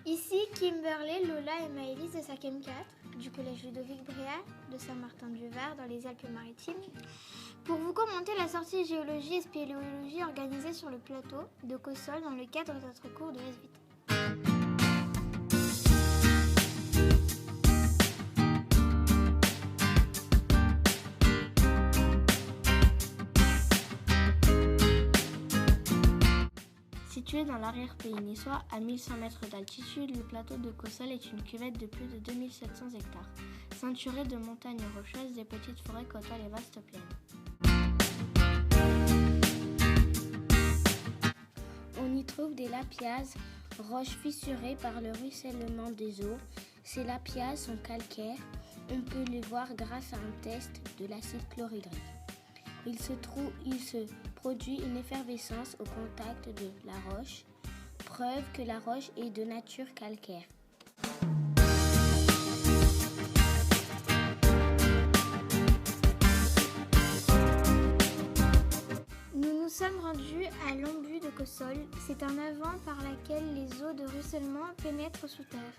Ici, Kimberley, Lola et Maëlys de 5e 4 du collège Ludovic Bréal de Saint-Martin-du-Var dans les Alpes-Maritimes pour vous commenter la sortie géologie et spéléologie organisée sur le plateau de Cossol dans le cadre de notre cours de SVT. Situé dans l'arrière-pays niçois, à 1100 mètres d'altitude, le plateau de Cossol est une cuvette de plus de 2700 hectares, ceinturée de montagnes rocheuses et petites forêts côtoient les vastes plaines. On y trouve des lapiaz, roches fissurées par le ruissellement des eaux. Ces lapiaz sont calcaires, on peut les voir grâce à un test de l'acide chlorhydrique. Il se produit une effervescence au contact de la roche, preuve que la roche est de nature calcaire. Nous nous sommes rendus à l'embu de Cossol. C'est un avant par laquelle les eaux de ruissellement pénètrent sous terre.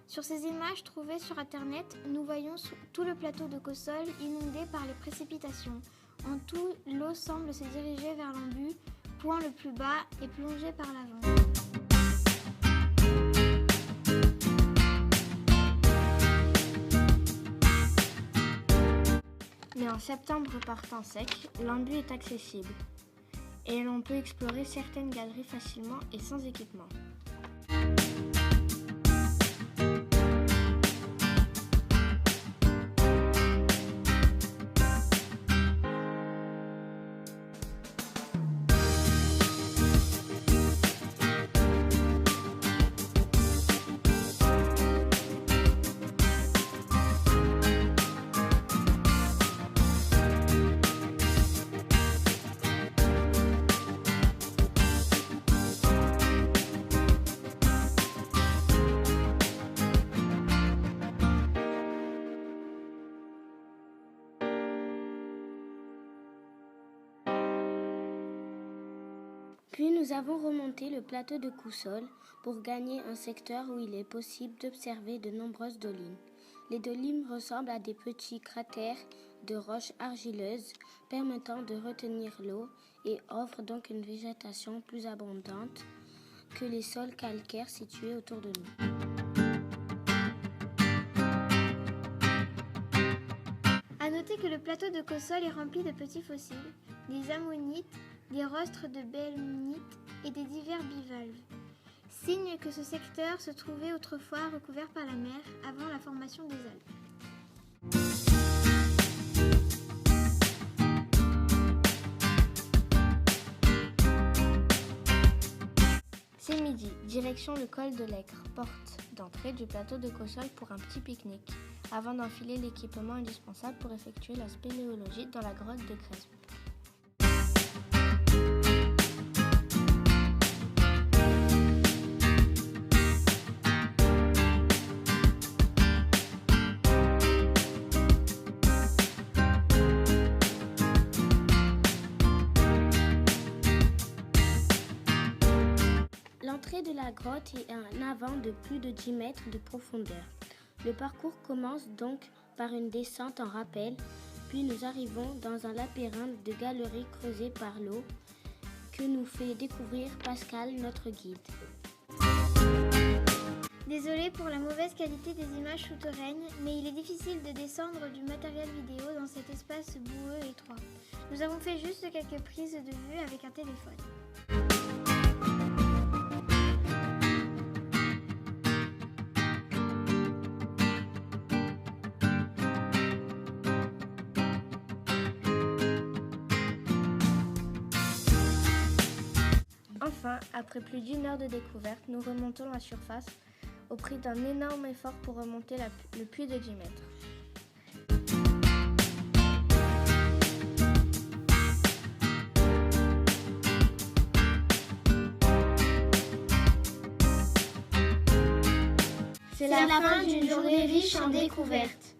Sur ces images trouvées sur internet, nous voyons tout le plateau de Cossol inondé par les précipitations. En tout, l'eau semble se diriger vers l'embu, point le plus bas et plongé par l'avant. Mais en septembre par temps sec, l'embu est accessible et l'on peut explorer certaines galeries facilement et sans équipement. Puis nous avons remonté le plateau de Cossol pour gagner un secteur où il est possible d'observer de nombreuses dolines. Les dolines ressemblent à des petits cratères de roches argileuses permettant de retenir l'eau et offrent donc une végétation plus abondante que les sols calcaires situés autour de nous. À noter que le plateau de Cossol est rempli de petits fossiles, des ammonites, des rostres de belemnites et des divers bivalves. Signe que ce secteur se trouvait autrefois recouvert par la mer avant la formation des Alpes. C'est midi, direction le col de l'Aicre, porte d'entrée du plateau de Cossol pour un petit pique-nique, avant d'enfiler l'équipement indispensable pour effectuer la spéléologie dans la grotte de Cresme. L'entrée de la grotte est un avant de plus de 10 mètres de profondeur. Le parcours commence donc par une descente en rappel, puis nous arrivons dans un labyrinthe de galeries creusées par l'eau que nous fait découvrir Pascal, notre guide. Désolé pour la mauvaise qualité des images souterraines, mais il est difficile de descendre du matériel vidéo dans cet espace boueux et étroit. Nous avons fait juste quelques prises de vue avec un téléphone. Enfin, après plus d'1 heure de découverte, nous remontons la surface au prix d'un énorme effort pour remonter le puits de 10 mètres. C'est la fin d'une journée riche en découvertes.